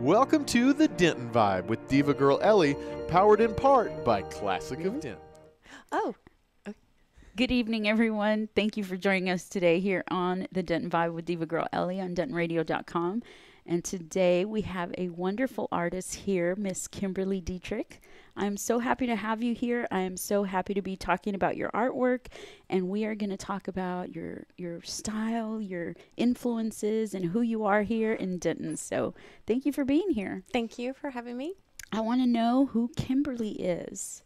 Welcome to the Denton Vibe with Diva Girl Ellie, powered in part by Classic of Denton. Oh, good evening, everyone. Thank you for joining us today here on the Denton Vibe with Diva Girl Ellie on DentonRadio.com. And today we have a wonderful artist here, Miss Kimberley Dietrich. I'm so happy to have you here. I am so happy to be talking about your artwork, and we are going to talk about your style, your influences, and who you are here in Denton. So thank you for being here. Thank you for having me. I want to know who Kimberley is.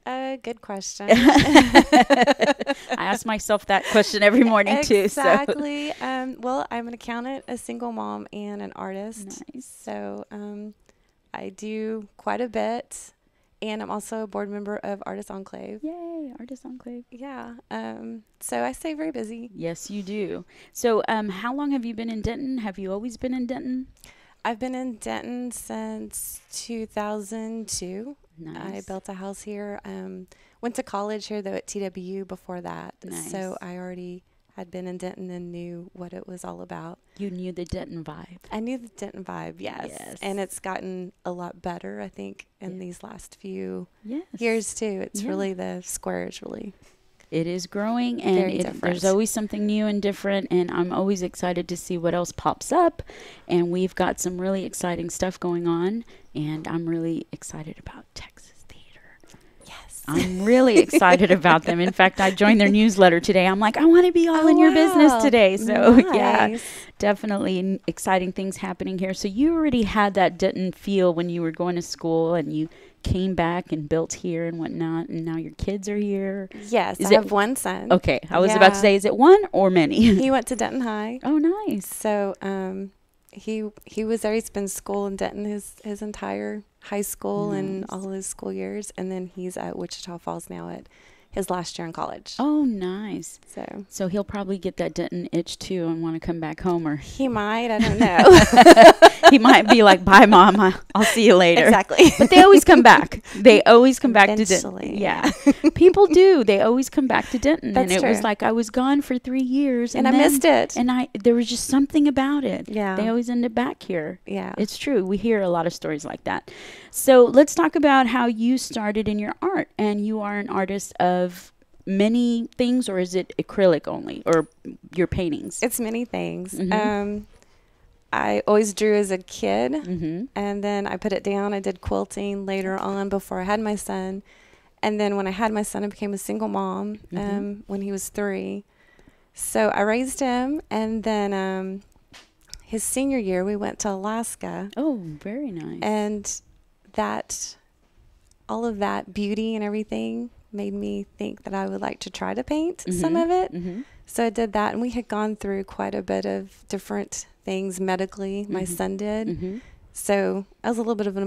Good question. I ask myself that question every morning too. Exactly. Well, I'm an accountant, a single mom, and an artist. Nice. So I do quite a bit, and I'm also a board member of Artist Enclave. Yay, Artist Enclave. Yeah. So I stay very busy. Yes, you do. So how long have you been in Denton? Have you always been in Denton? I've been in Denton since 2002. Nice. I built a house here. Went to college here, though, at TWU before that. Nice. So I already had been in Denton and knew what it was all about. You knew the Denton vibe. I knew the Denton vibe, yes. And it's gotten a lot better, I think, in these last few years, too. It's really, the square is really... It is growing, and there's always something new and different, and I'm always excited to see what else pops up. And we've got some really exciting stuff going on, and I'm really excited about Texas theater. Yes. I'm really excited about them. In fact, I joined their newsletter today. I'm like, I want to be all in your business today. So, yeah, definitely exciting things happening here. So you already had that Denton feel when you were going to school, and you came back and built here and whatnot, and now your kids are here. Yes, I have one son. Okay, I was about to say, is it one or many? He went to Denton High. Oh, nice. So he was there. He's been in school in Denton his entire high school and all his school years, and then he's at Wichita Falls now at his last year in college. Oh, nice. So he'll probably get that Denton itch too and want to come back home, or he might. I don't know. He might be like, "Bye, Mom. I'll see you later." Exactly. But they always come back. They always come back Eventually, to Denton. Yeah. People do. They always come back to Denton. That's and it true. was like I was gone for 3 years, and I missed it. And there was just something about it. Yeah. They always end up back here. Yeah. It's true. We hear a lot of stories like that. So let's talk about how you started in your art. And you are an artist of many things, or is it acrylic only, or your paintings? It's many things. I always drew as a kid, and then I put it down. I did quilting later on before I had my son. And then when I had my son, I became a single mom when he was 3. So I raised him, and then his senior year, we went to Alaska. Oh, very nice. And all of that beauty and everything made me think that I would like to try to paint some of it. So I did that, and we had gone through quite a bit of different things medically. My son did. So I was a little bit of an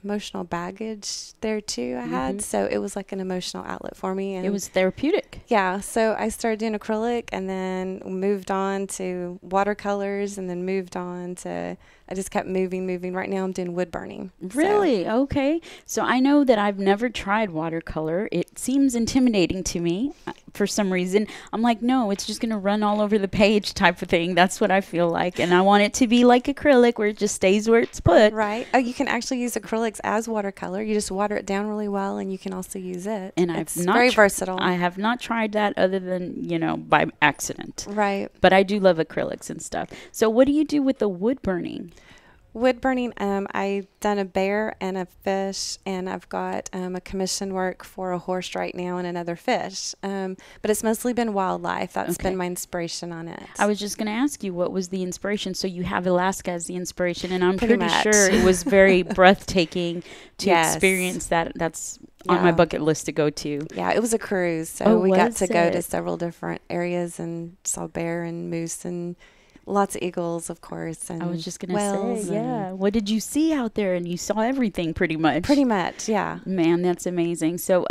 emotional baggage there too I had. So it was like an emotional outlet for me. And it was therapeutic. Yeah. So I started doing acrylic, and then moved on to watercolors, and then moved on to, I just kept moving. Right now I'm doing wood burning. Really? So. Okay. So I know that I've never tried watercolor. It seems intimidating to me for some reason. I'm like, no, it's just going to run all over the page type of thing. That's what I feel like. And I want it to be like acrylic, where it just stays where it's put. Right. Oh, you can actually use acrylics as watercolor. You just water it down really well, and you can also use it. And it's I've not very versatile. I have not tried that other than, by accident. Right. But I do love acrylics and stuff. So what do you do with the wood burning? Wood burning, I've done a bear and a fish, and I've got a commission work for a horse right now and another fish. But it's mostly been wildlife. That's been my inspiration on it. I was just going to ask you, what was the inspiration? So you have Alaska as the inspiration, and I'm pretty sure it was very breathtaking to experience that. That's on my bucket list to go to. Yeah, it was a cruise. So we got to go to several different areas and saw bear and moose and lots of eagles, of course. And I was just going to say, yeah. What did you see out there? And you saw everything pretty much. Pretty much, yeah. Man, that's amazing. So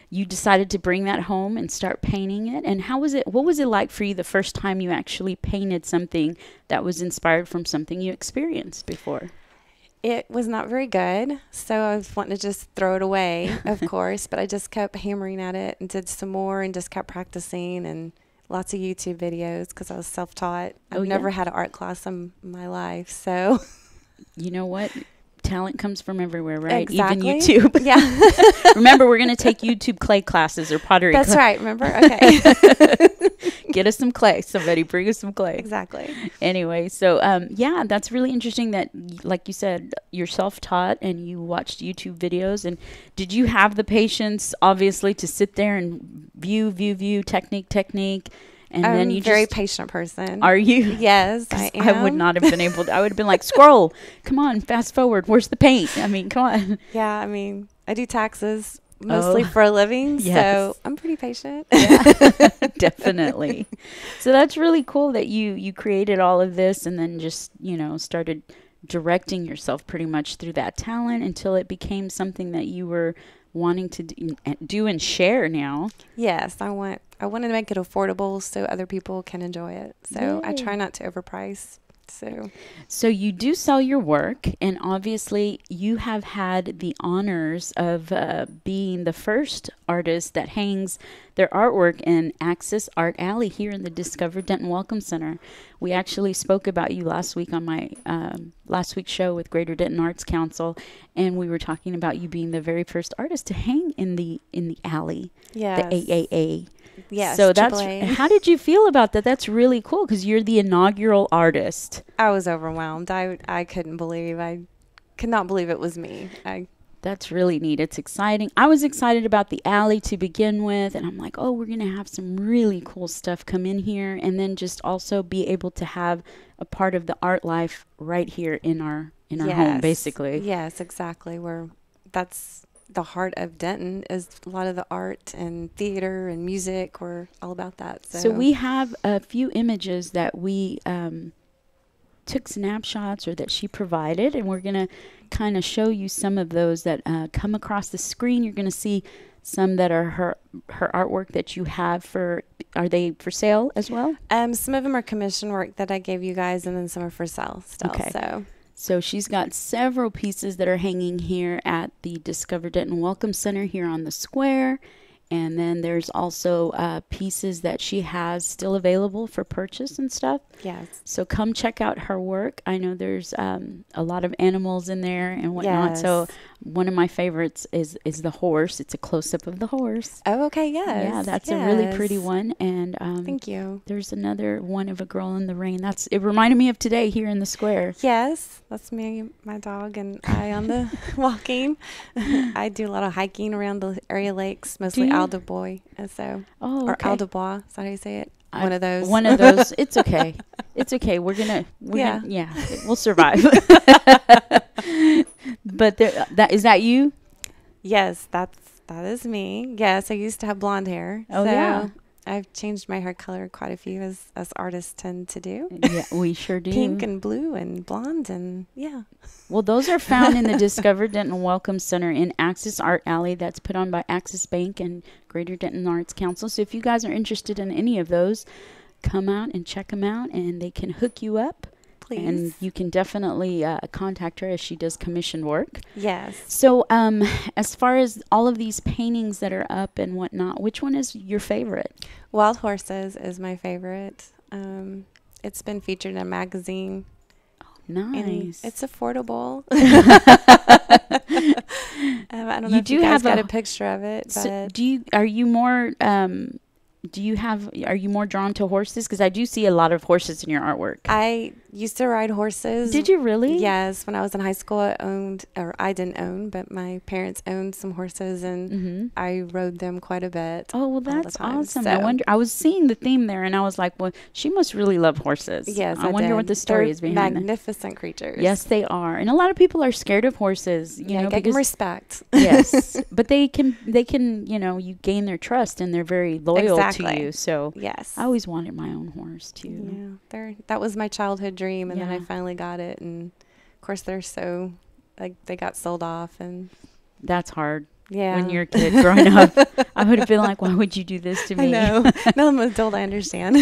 you decided to bring that home and start painting it. And how was it? What was it like for you the first time you actually painted something that was inspired from something you experienced before? It was not very good, so I was wanting to just throw it away, of course. But I just kept hammering at it and did some more and just kept practicing, and lots of YouTube videos because I was self-taught. I've never had an art class in my life, so you know what? Talent comes from everywhere, right? Exactly. Even YouTube. Yeah. Remember, we're going to take YouTube clay classes or pottery. That's right. Remember? Okay. Get us some clay. Somebody bring us some clay. Exactly. Anyway, so yeah, that's really interesting that, like you said, you're self-taught and you watched YouTube videos. And did you have the patience, obviously, to sit there and view, technique? And I'm then you a very just, patient person. Are you? Yes, I am. I would not have been able to. I would have been like, scroll. Come on, fast forward. Where's the paint? I mean, come on. Yeah, I mean, I do taxes mostly for a living, yes. so I'm pretty patient. Yeah, definitely. So that's really cool that you created all of this and then just, started directing yourself pretty much through that talent until it became something that you were wanting to do and share now. Yes, I wanted to make it affordable so other people can enjoy it. So Yay. I try not to overprice. So you do sell your work, and obviously you have had the honors of being the first artist that hangs their artwork in Access Art Alley here in the Discover Denton Welcome Center. We actually spoke about you last week on my last week's show with Greater Denton Arts Council, and we were talking about you being the very first artist to hang in the alley, yes. the AAA. Yes. So that's AAA. How did you feel about that? That's really cool because you're the inaugural artist. I was overwhelmed. I couldn't believe. I could not believe it was me. That's really neat. It's exciting. I was excited about the alley to begin with, and I'm like, oh, we're going to have some really cool stuff come in here, and then just also be able to have a part of the art life right here in our home, basically. Yes, exactly. That's the heart of Denton is a lot of the art and theater and music. We're all about that. So we have a few images that we took snapshots or that she provided, and we're going to kind of show you some of those that come across the screen. You're going to see some that are her artwork that you have are they for sale as well? Some of them are commission work that I gave you guys, and then some are for sale still. Okay. So she's got several pieces that are hanging here at the Discover Denton Welcome Center here on the square. And then there's also pieces that she has still available for purchase and stuff. Yes. So come check out her work. I know there's a lot of animals in there and whatnot. Yes. So one of my favorites is the horse. It's a close-up of the horse. Oh, okay, yes. Yeah, that's a really pretty one. And thank you. There's another one of a girl in the rain. It reminded me of today here in the square. Yes, that's me, my dog, and I on the walking. I do a lot of hiking around the area lakes, mostly Aldebois. Or Aldebois, is that how you say it? One of those. One of those. It's okay. It's okay. We'll survive. But is that you? Yes, that is me. Yes, I used to have blonde hair. Oh, yeah. I've changed my hair color quite a few, as artists tend to do. Yeah, we sure do. Pink and blue and blonde and yeah. Well, those are found in the Discover Denton Welcome Center in Access Art Alley. That's put on by Access Bank and Greater Denton Arts Council. So if you guys are interested in any of those, come out and check them out, and they can hook you up. Please. And you can definitely contact her as she does commission work. Yes. So as far as all of these paintings that are up and whatnot, which one is your favorite? Wild Horses is my favorite. It's been featured in a magazine. Oh, nice. It's affordable. I don't know if you guys got a picture of it. So are you more drawn to horses? Because I do see a lot of horses in your artwork. I used to ride horses. Did you really? Yes. When I was in high school, I didn't own, but my parents owned some horses, and I rode them quite a bit. Oh, well, that's awesome. So, I was seeing the theme there, and I was like, well, she must really love horses. Yes, I wonder what the story is behind them. Magnificent creatures. Yes, they are. And a lot of people are scared of horses. You know, give them respect. Yes. But they can, you gain their trust, and they're very loyal to you. So yes, I always wanted my own horse too. Yeah, that was my childhood dream, and then I finally got it, and of course they're so they got sold off, and that's hard. Yeah, when you're a kid growing up, I would have been like, "Why would you do this to me?" I know. Now I'm an adult, I understand.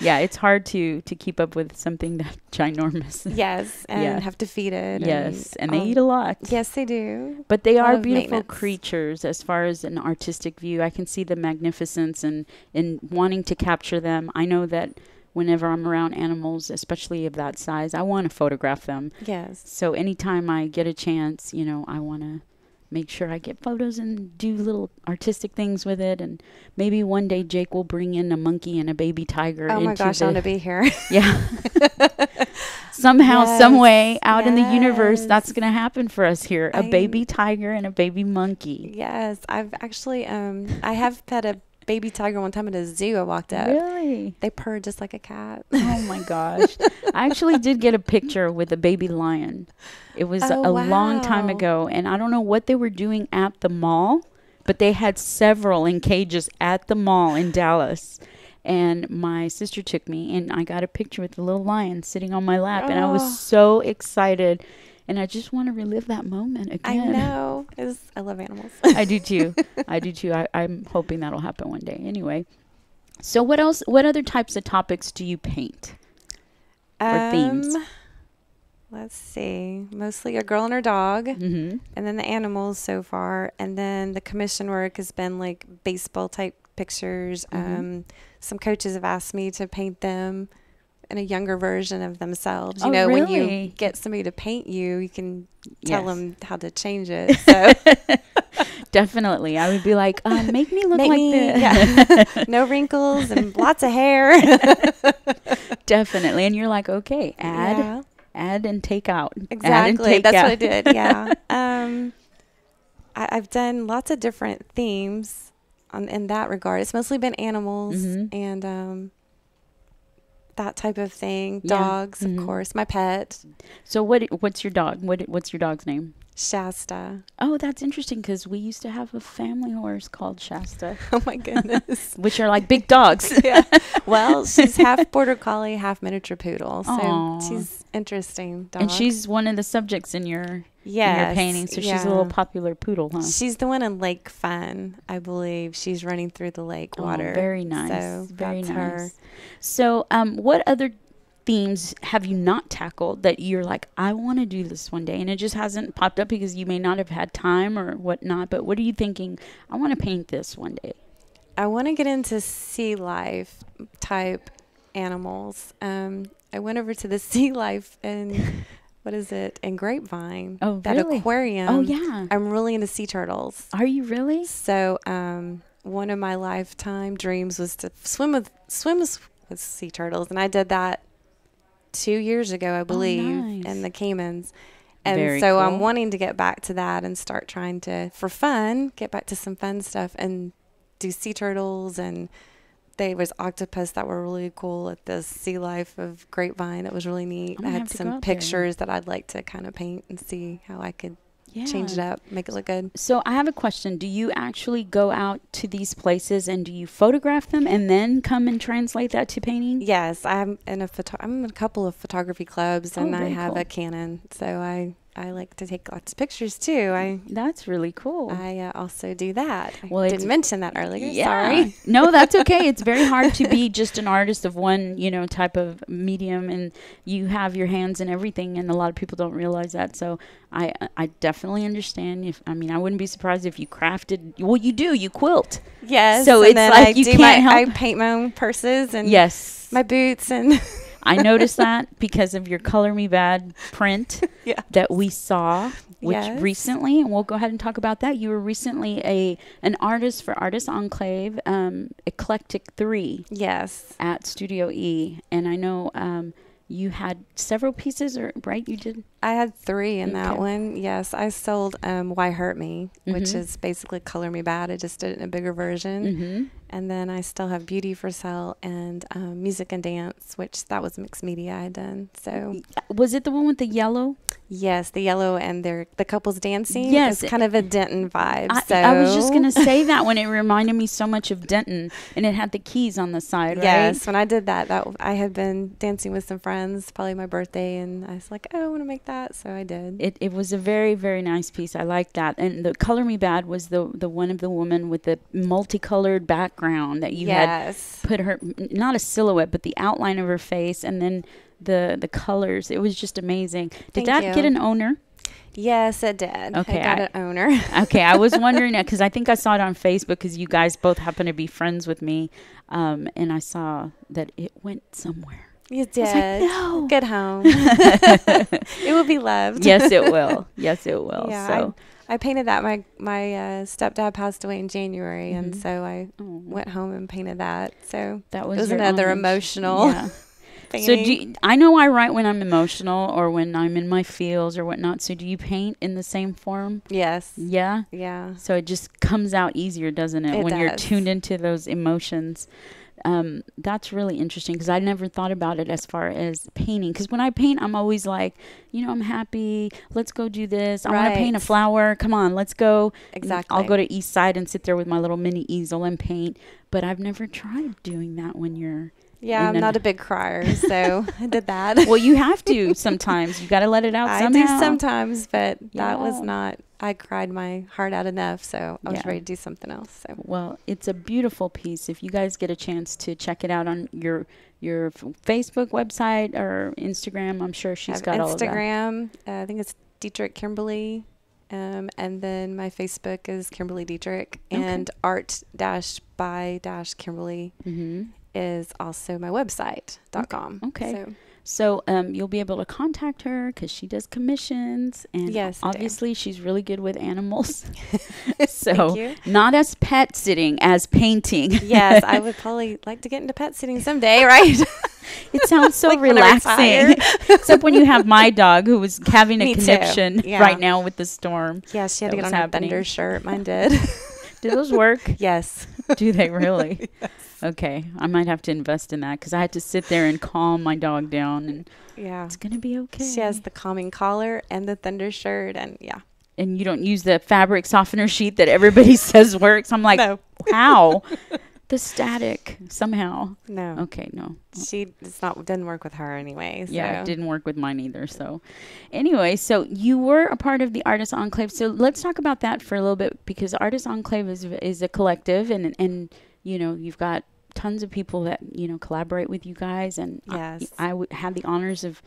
Yeah, it's hard to keep up with something that ginormous. Yes, and have to feed it. Yes, and they eat a lot. Yes, they do. But they are beautiful creatures as far as an artistic view. I can see the magnificence and wanting to capture them. I know that whenever I'm around animals, especially of that size, I want to photograph them. Yes. So anytime I get a chance, you know, I want to make sure I get photos and do little artistic things with it. And maybe one day Jake will bring in a monkey and a baby tiger. Oh my gosh, I want to be here. Yeah. Somehow, Yes, some way out in the universe, yes. that's going to happen for us here. A baby tiger and a baby monkey. Yes. I've actually, I have pet a baby tiger one time at a zoo. I walked up. Really? They purr just like a cat. Oh my gosh. I actually did get a picture with a baby lion. It was a long time wow. ago, and I don't know what they were doing at the mall, but they had several in cages at the mall in Dallas. And my sister took me, and I got a picture with the little lion sitting on my lap, and I was so excited. And I just want to relive that moment again. I know. I love animals. I do too. I do too. I'm hoping that'll happen one day. Anyway, so what else? What other types of topics do you paint? Or themes? Let's see. Mostly a girl and her dog, Mm-hmm. and then the animals so far, and then the commission work has been like baseball type pictures. Mm-hmm. Some coaches have asked me to paint them in a younger version of themselves. You Oh, know, when really? you get somebody to paint you, you can tell Yes. them how to change it. So Definitely. I would be like, make me look Make like me- this. yeah. No wrinkles and lots of hair. Definitely. And you're like, okay, Yeah. add and take out. Add and Exactly. take That's out. what I did. Yeah. I've done lots of different themes in that regard. It's mostly been animals Mhm. and that type of thing. Yeah. Dogs, Mhm. of course. My pet, So what's your dog? What's your dog's name? Shasta. Oh, that's interesting because we used to have a family horse called Shasta, Oh my goodness. which are like big dogs. Yeah. Well, she's half border collie, half miniature poodle. So Aw. she's interesting dog. And she's one of the subjects in your yes, painting. So she's yeah. a little popular poodle, huh? She's the one in Lake Fun, I believe. She's running through the lake water. Oh, very nice. So Very that's nice. her. So, what other themes have you not tackled that you're like, I want to do this one day, and it just hasn't popped up because you may not have had time or whatnot? But what are you thinking? I want to paint this one day. I want to get into sea life type animals. I went over to the sea life and what is it? In Grapevine. Oh, that really? aquarium. Oh, yeah. I'm really into sea turtles. Are you really? So, one of my lifetime dreams was to swim with sea turtles, and I did that 2 years ago, I believe, nice. in the Caymans. And Very so cool. I'm wanting to get back to that and start trying to, for fun, get back to some fun stuff and do sea turtles. And there was octopus that were really cool at the Sea Life of Grapevine. That was really neat. I'm I gonna had have to go some out there. pictures that I'd like to kind of paint and see how I could Yeah. change it up, make it look good. So I have a question. Do you actually go out to these places and do you photograph them and then come and translate that to painting? Yes, I'm in a couple of photography clubs, and I very have cool. a Canon, so I like to take lots of pictures too. That's really cool. I also do that. Well, I it's- didn't mention that earlier. Yeah. Sorry. No, that's okay. It's very hard to be just an artist of one, type of medium, and you have your hands in everything, and a lot of people don't realize that. So I definitely understand. I wouldn't be surprised if you crafted. Well, you do. You quilt. Yes. So and it's then like you can't help. I paint my own purses and Yes. my boots and I noticed that because of your Color Me Bad print yeah. that we saw, which Yes. recently, and we'll go ahead and talk about that. You were recently an artist for Artist Enclave, Eclectic 3 Yes. at Studio E. And I know you had several pieces, right? You did? I had 3 in that Okay. one. Yes, I sold Why Hurt Me, which Mhm. is basically Color Me Bad. I just did it in a bigger version. Mm-hmm. And then I still have Beauty for Sale and Music and Dance, which that was mixed media I had done. So Was it the one with the yellow? yes, the yellow and the couples dancing. Yes. It's kind of a Denton vibe. I was just going to say that when it reminded me so much of Denton, and it had the keys on the side, right? Yes, when I did that I had been dancing with some friends, probably my birthday, and I was like, oh, I want to make that, so I did. It was a very, very nice piece. I liked that. And the Color Me Bad was the one of the woman with the multicolored background that you had Yes. put her, not a silhouette, but the outline of her face, and then the colors. It was just amazing. Did Thank that you. get an owner? Yes, it did. Okay, I got an owner. Okay, I was wondering that because I think I saw it on Facebook because you guys both happen to be friends with me, and I saw that it went somewhere. You did. I was like, no. Good home. It will be loved. Yes, it will. Yes, it will. Yeah, so I painted that. My stepdad passed away in January, and so I went home and painted that. So that it was your another homage. emotional. Yeah. Painting. So I know I write when I'm emotional or when I'm in my feels or whatnot. So do you paint in the same form? Yes. Yeah. Yeah. So it just comes out easier, doesn't it? When you're tuned into those emotions. That's really interesting because I never thought about it as far as painting. Because when I paint, I'm always like, I'm happy. Let's go do this. I want to paint a flower. Come on, let's go. Exactly. I'll go to East Side and sit there with my little mini easel and paint. But I've never tried doing that when you're. Yeah, I'm not a big crier, so I did that. Well, you have to sometimes. You got to let it out somehow. I do sometimes, but that was not. I cried my heart out enough, so I was ready to do something else. So. Well, it's a beautiful piece. If you guys get a chance to check it out on your Facebook website or Instagram, I'm sure she's got all of that. Instagram, I think it's Dietrich Kimberley, and then my Facebook is Kimberley Dietrich, and art-by-Kimberley is also my website.com. Okay. So you'll be able to contact her because she does commissions, and obviously she's really good with animals. So not as pet sitting, as painting. Yes, I would probably like to get into pet sitting someday, right? It sounds so like relaxing. Except when you have my dog who was having a conniption right now with the storm. Yeah, she had to get on her thunder shirt. Mine did. Do those work? Yes. Do they really? Yes. Okay. I might have to invest in that because I had to sit there and calm my dog down. And it's going to be okay. She has the calming collar and the thunder shirt. And And you don't use the fabric softener sheet that everybody says works. I'm like, no. How? The static somehow. No. Okay, no. Didn't work with her anyway. So. Yeah, it didn't work with mine either. So anyway, so you were a part of the Artist Enclave. So let's talk about that for a little bit because Artist Enclave is a collective and you've got tons of people that, collaborate with you guys. And I had the honors of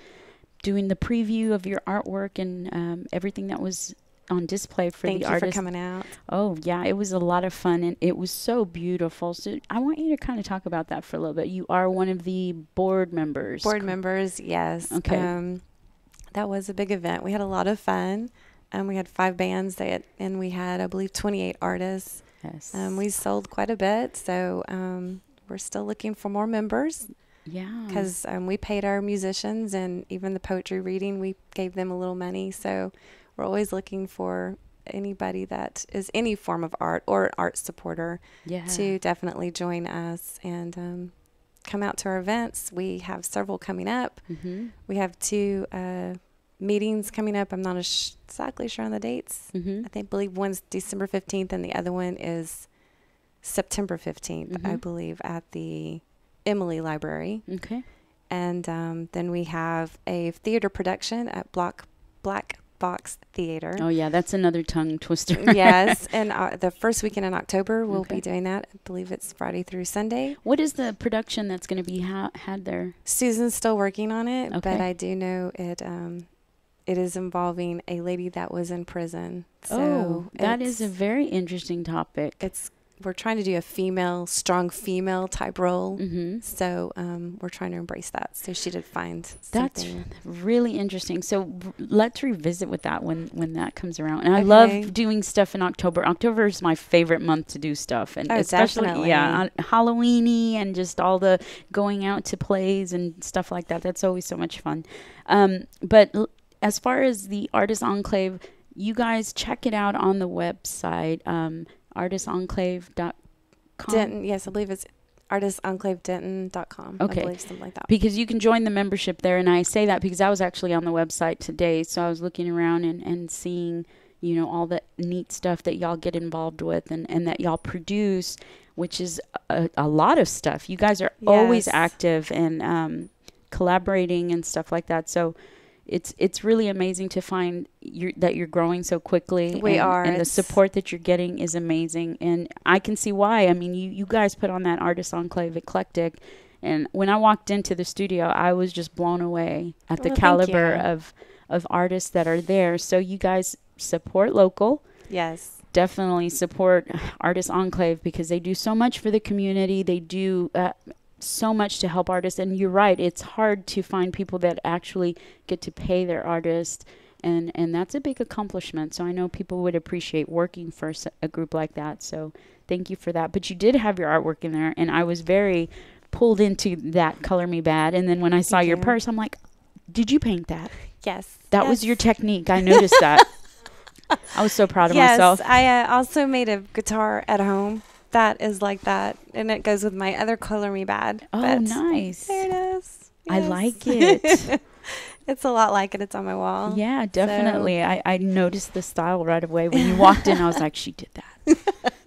doing the preview of your artwork and everything that was on display for the artist. Thank you for coming out. Oh, yeah. It was a lot of fun, and it was so beautiful. So I want you to kind of talk about that for a little bit. You are one of the board members. Board members, yes. Okay. That was a big event. We had a lot of fun. We had 5 bands, and we had, I believe, 28 artists. Yes. We sold quite a bit, so we're still looking for more members. Yeah. Because we paid our musicians, and even the poetry reading, we gave them a little money, so we're always looking for anybody that is any form of art or an art supporter to definitely join us and come out to our events. We have several coming up. Mm-hmm. We have 2 meetings coming up. I'm not exactly sure on the dates. Mm-hmm. I believe one's December 15th and the other one is September 15th, I believe, at the Emily Library. Okay. And then we have a theater production at Black Box Theater. Oh, yeah, that's another tongue twister. Yes, and the first weekend in October, we'll be doing that. I believe it's Friday through Sunday. What is the production that's going to be had there? Susan's still working on it, but I do know it is involving a lady that was in prison. So that is a very interesting topic. We're trying to do a strong female type role. Mm-hmm. So we're trying to embrace that. So she did find something. That's really interesting. So let's revisit with that when that comes around. And I love doing stuff in October. October is my favorite month to do stuff. And especially, Halloween-y and just all the going out to plays and stuff like that. That's always so much fun. But as far as the Artist Enclave, you guys check it out on the website. ArtistEnclave.com. Denton, yes, I believe it's ArtistEnclaveDenton.com. Okay. I believe something like that. Because you can join the membership there, and I say that because I was actually on the website today, so I was looking around and seeing, all the neat stuff that y'all get involved with and that y'all produce, which is a lot of stuff. You guys are always active and collaborating and stuff like that. So it's really amazing to find that you're growing so quickly. We are. And the support that you're getting is amazing. And I can see why. I mean, you guys put on that Artist Enclave Eclectic. And when I walked into the studio, I was just blown away at the caliber of artists that are there. So you guys support local. Yes. Definitely support Artist Enclave because they do so much for the community. They do so much to help artists. And you're right, it's hard to find people that actually get to pay their artists. And that's a big accomplishment. So I know people would appreciate working for a group like that. So thank you for that. But you did have your artwork in there. And I was very pulled into that Color Me Bad. And then when I saw your purse, I'm like, did you paint that? Yes. That was your technique. I noticed that. I was so proud of myself. Yes, I also made a guitar at home that is like that, and it goes with my other Color Me Bad. Oh, nice. There it is. I Yes. like it. It's a lot like it. It's on my wall. Yeah, definitely. So. I noticed the style right away. When you walked in, I was like, she did that.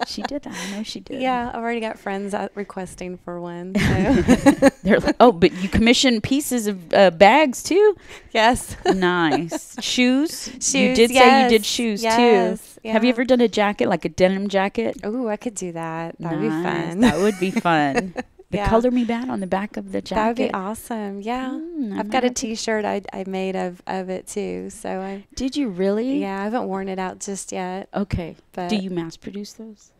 She did that. I know she did. Yeah, I've already got friends requesting for one. So. They're like, oh, but you commission pieces of bags too? Yes. Nice. Shoes? You did Yes. say you did shoes too. Yeah. Have you ever done a jacket, like a denim jacket? Oh, I could do that. That would be fun. That would be fun. The Yeah. Color Me Bad on the back of the jacket. That would be awesome. Yeah. I've got a T-shirt I made of it too. So Did you really? Yeah, I haven't worn it out just yet. Okay. But do you mass produce those?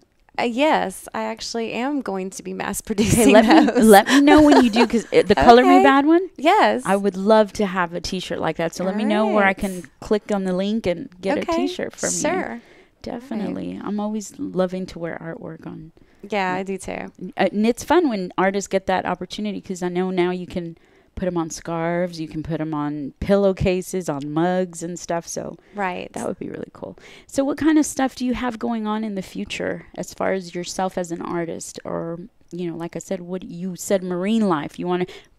Yes, I actually am going to be mass producing those. Let me know when you do, because the Color Me Bad one. Yes. I would love to have a T-shirt like that. So let me know where I can click on the link and get a T-shirt from you. Sure. Definitely. I'm always loving to wear artwork on. Yeah, I do too. And it's fun when artists get that opportunity, because I know now you can put them on scarves, you can put them on pillowcases, on mugs and stuff. So that would be really cool. So what kind of stuff do you have going on in the future as far as yourself as an artist? Or, you know, like I said, what you said, marine life.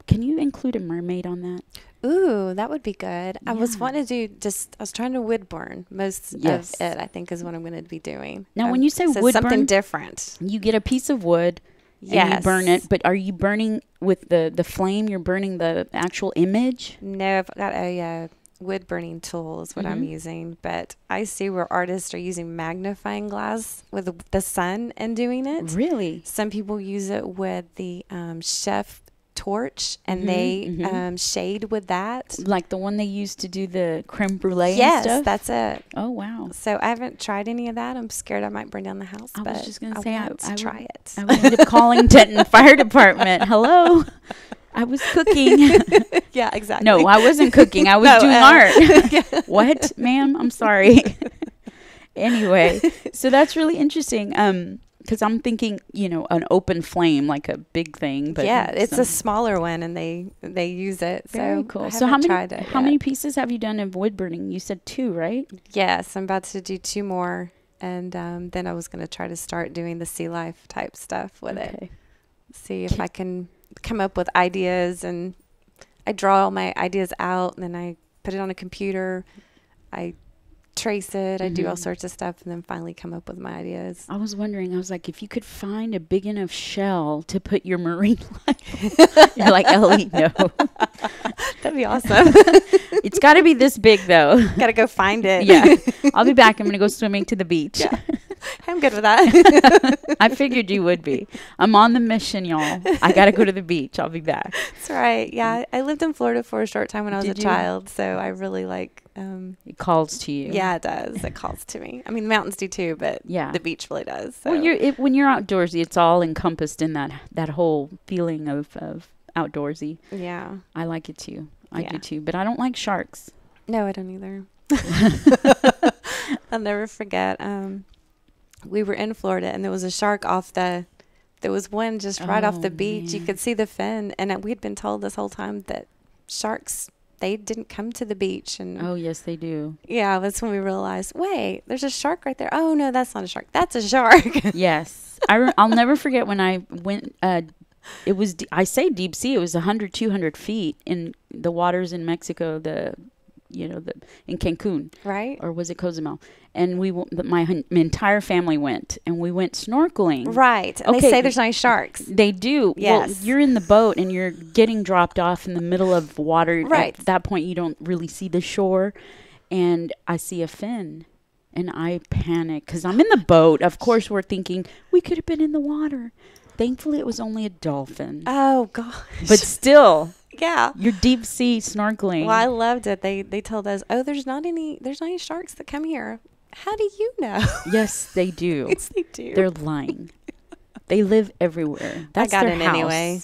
Can you include a mermaid on that? Ooh, that would be good. Yeah. I was wanting to do I was trying to wood burn most of it, I think, is what I'm going to be doing. Now, when you say wood burn, something different. You get a piece of wood and you burn it, but are you burning with the flame? You're burning the actual image? No, I've got a wood burning tool is what I'm using, but I see where artists are using magnifying glass with the sun and doing it. Really? Some people use it with the chef torch, and they shade with that, like the one they used to do the creme brulee. Yes, and stuff? that's it. Oh wow! So I haven't tried any of that. I'm scared I might burn down the house. I was just gonna say I would try it. I would end up calling Denton Fire Department. Hello, I was cooking. Yeah, exactly. No, I wasn't cooking. I was doing art. What, ma'am? I'm sorry. Anyway, so that's really interesting. Because I'm thinking, you know, an open flame, like a big thing. But yeah, it's a smaller one, and they use it. Very cool. So how many pieces have you done of wood burning? You said 2, right? Yes, I'm about to do 2 more, and then I was going to try to start doing the sea life type stuff with it. See if I can come up with ideas, and I draw all my ideas out, and then I put it on a computer. I trace it, I do all sorts of stuff, and then finally come up with my ideas. I was wondering, I was like, if you could find a big enough shell to put your marine life. You're like, Ellie, no. That'd be awesome. It's got to be this big, though. Gotta go find it. Yeah. I'll be back. I'm going to go swimming to the beach. Yeah. I'm good with that. I figured you would be. I'm on the mission, y'all. I got to go to the beach. I'll be back. That's right. Yeah. I lived in Florida for a short time when I was a child, so I really like... it calls to you. Yeah, it does. It calls to me. I mean, the mountains do too, but the beach really does. So. Well, when you're outdoorsy, it's all encompassed in that whole feeling of outdoorsy. Yeah. I like it too. I do too. But I don't like sharks. No, I don't either. I'll never forget. We were in Florida, and there was a shark there was one just right off the beach. Man. You could see the fin, and we had been told this whole time that sharks, they didn't come to the beach. And oh, yes, they do. Yeah, that's when we realized, wait, there's a shark right there. Oh, no, that's not a shark. That's a shark. Yes. I'll never forget when I went, it was, I say deep sea, it was 100, 200 feet in the waters in Mexico, in Cancun. Right. Or was it Cozumel? And my entire family went, and we went snorkeling. Right. And they say there's nice sharks. They do. Yes. Well, you're in the boat, and you're getting dropped off in the middle of water. Right. At that point, you don't really see the shore. And I see a fin, and I panic because I'm in the boat. Of course, we're thinking we could have been in the water. Thankfully, it was only a dolphin. Oh, gosh. But still, Yeah. You're deep sea snorkeling. Well, I loved it. They told us, oh, there's not any sharks that come here. How do you know? Yes, they do. Yes, they do. They're lying. They live everywhere. That's I got their in house. anyway.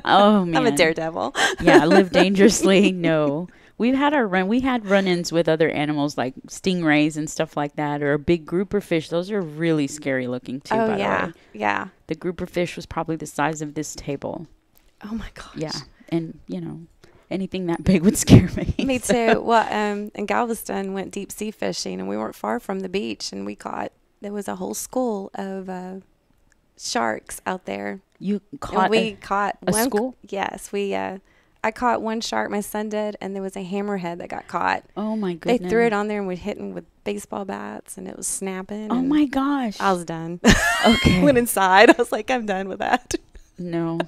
Oh man, I'm a daredevil. Yeah, live dangerously. No, we had run-ins with other animals like stingrays and stuff like that, or a big grouper fish. Those are really scary looking too. Oh by yeah, the way. yeah. The grouper fish was probably the size of this table. Oh my gosh. Yeah, and anything that big would scare me. Me too. Well, in Galveston, went deep sea fishing, and we weren't far from the beach, and there was a whole school of sharks out there. You caught caught a one school? Yes, I caught one shark. My son did, and there was a hammerhead that got caught. Oh my goodness! They threw it on there and we hit him with baseball bats, and it was snapping. Oh my gosh! I was done. Okay. Went inside. I was like, I'm done with that. No,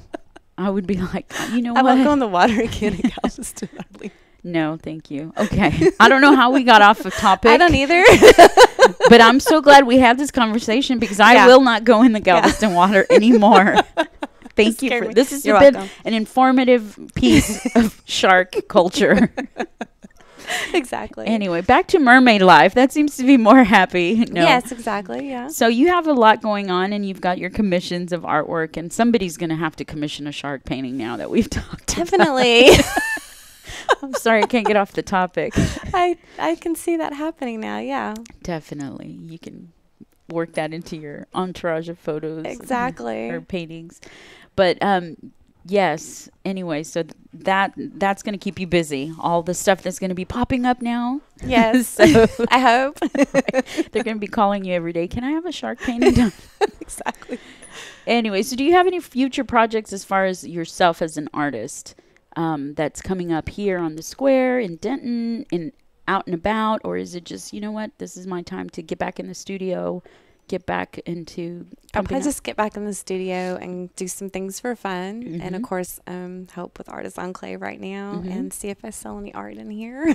I would be like, you know I what? won't go in the water again in Galveston. I believe. No, thank you. Okay. I don't know how we got off of topic. I don't either. But I'm so glad we had this conversation because I will not go in the Galveston water anymore. Thank you for this. Has been welcome. An informative piece of shark culture. Exactly. Anyway, back to mermaid life. That seems to be more happy. No. Yes, exactly. Yeah. So you have a lot going on, and you've got your commissions of artwork, and somebody's going to have to commission a shark painting now that we've talked. Definitely. I'm sorry, I can't get off the topic. I can see that happening now. Yeah. Definitely, you can work that into your entourage of photos. Exactly. Or paintings, but yes. Anyway, so that's going to keep you busy. All the stuff that's going to be popping up now. Yes. So I hope. right. They're going to be calling you every day. Can I have a shark painting done? Exactly. Anyway, so do you have any future projects as far as yourself as an artist that's coming up here on the square in Denton, in out and about, or is it just, you know what, this is my time to get back in the studio, get back into I'll probably just get back in the studio and do some things for fun. Mm-hmm. And of course, help with Artist Enclave right now Mm-hmm. and see if I sell any art in here.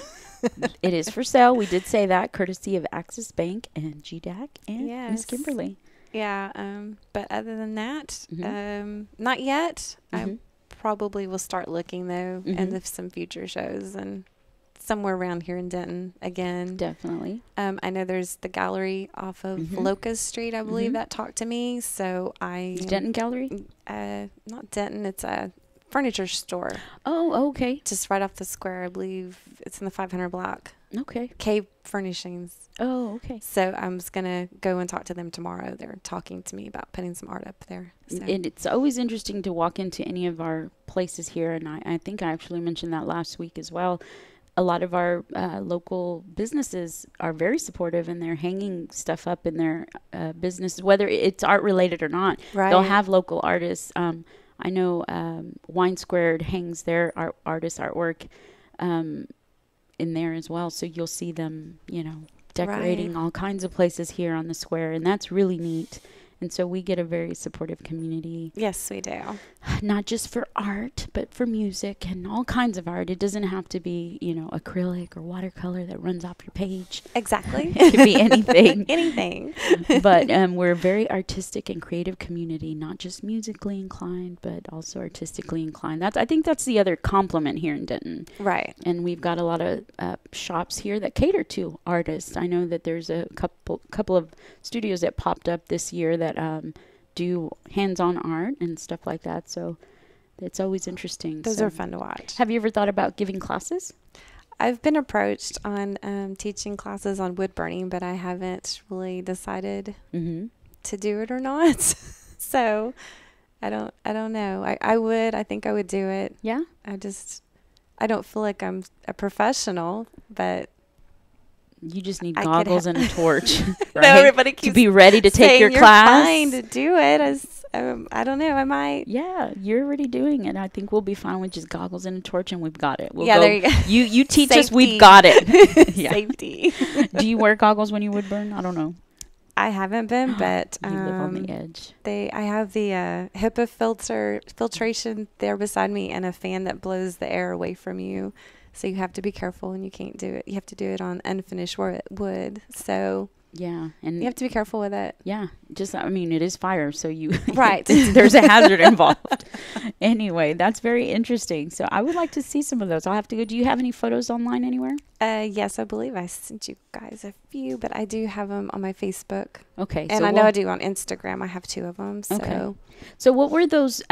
It is for sale. We did say that, courtesy of Axis Bank and GDAC and Miss Yes. Kimberley. Yeah. But other than that, Mm-hmm. not yet. Mm-hmm. I probably will start looking though Mm-hmm. into some future shows and somewhere around here in Denton again. Definitely. I know there's the gallery off of Mm-hmm. Locust Street, I believe, Mm-hmm. that talked to me. So Denton Gallery? not Denton, it's a furniture store Oh, okay. just right off the square. I believe it's in the 500 block. Okay. K Furnishings. Oh, okay. So I'm just gonna go and talk to them tomorrow. They're talking to me about putting some art up there. So. And it's always interesting to walk into any of our places here, and I think I actually mentioned that last week as well. A lot of our local businesses are very supportive, and they're hanging stuff up in their businesses, whether it's art related or not. Right. They'll have local artists. I know Wine Squared hangs their artist artwork in there as well, so you'll see them, decorating all kinds of places here on the square, and that's really neat. And so we get a very supportive community. Yes, we do. Not just for art, but for music and all kinds of art. It doesn't have to be, acrylic or watercolor that runs off your page. Exactly. It could be anything. Anything. But we're a very artistic and creative community, not just musically inclined, but also artistically inclined. I think that's the other compliment here in Denton. Right. And we've got a lot of shops here that cater to artists. I know that there's a couple of studios that popped up this year that do hands-on art and stuff like that. So it's always interesting. Those are fun to watch. Have you ever thought about giving classes? I've been approached on teaching classes on wood burning, but I haven't really decided to do it or not. So I don't know. I think I would do it. Yeah. I don't feel like I'm a professional, but you just need goggles and a torch, right? No, everybody keeps to be ready to take your you're class. Fine to do it. I don't know. I might. Yeah, you're already doing it. I think we'll be fine with just goggles and a torch, and we've got it. There you go. You teach us. Safety. We've got it. Yeah. Safety. Do you wear goggles when you wood burn? I don't know. I haven't been, but you live on the edge. I have the HEPA filtration there beside me, and a fan that blows the air away from you. So you have to be careful, and you can't do it. You have to do it on unfinished wood. So Yeah. And you have to be careful with it. Yeah. Just, I mean, it is fire. So you, Right. there's a hazard involved. Anyway, that's very interesting. So I would like to see some of those. I'll have to go. Do you have any photos online anywhere? Yes, I believe I sent you guys a few, but I do have them on my Facebook. Okay. And I know I do on Instagram. I have 2 of them. So. Okay. So what were those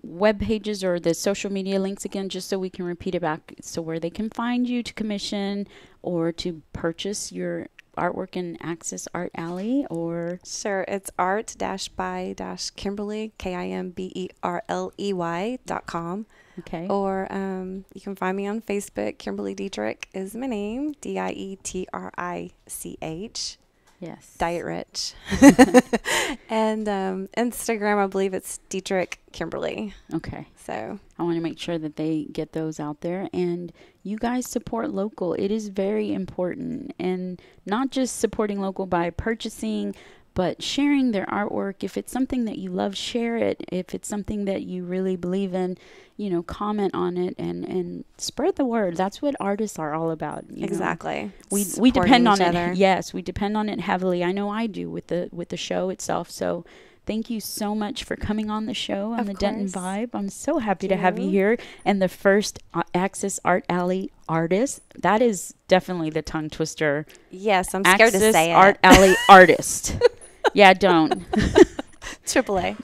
web pages or the social media links again, just so we can repeat it back, so where they can find you to commission or to purchase your artwork in Access Art Alley? Or sure, it's art-by-Kimberley, KIMBERLEY.com. Okay. Or you can find me on Facebook. Kimberley Dietrich is my name, DIETRICH. Yes. Dietrich. And Instagram, I believe it's Dietrich Kimberley. Okay. So I want to make sure that they get those out there, and you guys support local. It is very important, and not just supporting local by purchasing, but sharing their artwork. If it's something that you love, share it. If it's something that you really believe in, comment on it and spread the word. That's what artists are all about. Exactly. We depend on it. Yes, we depend on it heavily. I know I do with the show itself. So thank you so much for coming on the show on the Denton Vibe. I'm so happy to have you here. And the first Access Art Alley artist. That is definitely the tongue twister. Yes, I'm scared to say it. Art Alley artist. Yeah, don't. Triple A.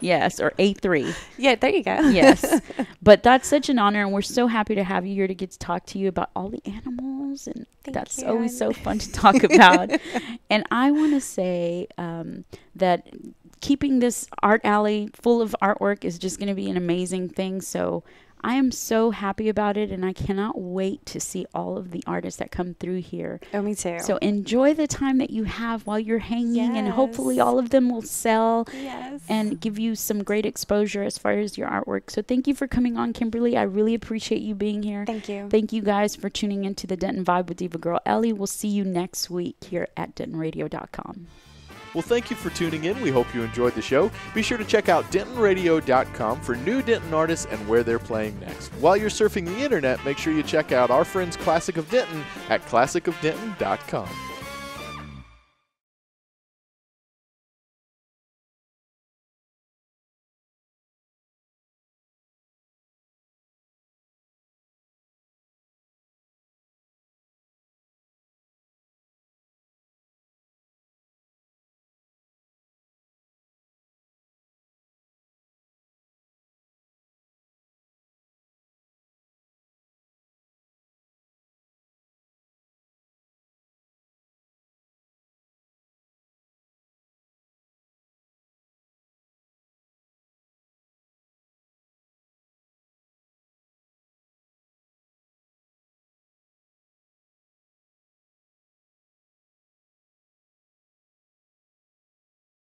Yes, or A3. Yeah, there you go. Yes. But that's such an honor, and we're so happy to have you here to get to talk to you about all the animals, and that's always so fun to talk about. And I want to say that keeping this art alley full of artwork is just going to be an amazing thing. So I am so happy about it, and I cannot wait to see all of the artists that come through here. Oh, me too. So enjoy the time that you have while you're hanging, and hopefully all of them will sell and give you some great exposure as far as your artwork. So thank you for coming on, Kimberly. I really appreciate you being here. Thank you. Thank you guys for tuning into the Denton Vibe with Diva Girl Ellie. We'll see you next week here at DentonRadio.com. Well, thank you for tuning in. We hope you enjoyed the show. Be sure to check out DentonRadio.com for new Denton artists and where they're playing next. While you're surfing the internet, make sure you check out our friends Classic of Denton at ClassicofDenton.com.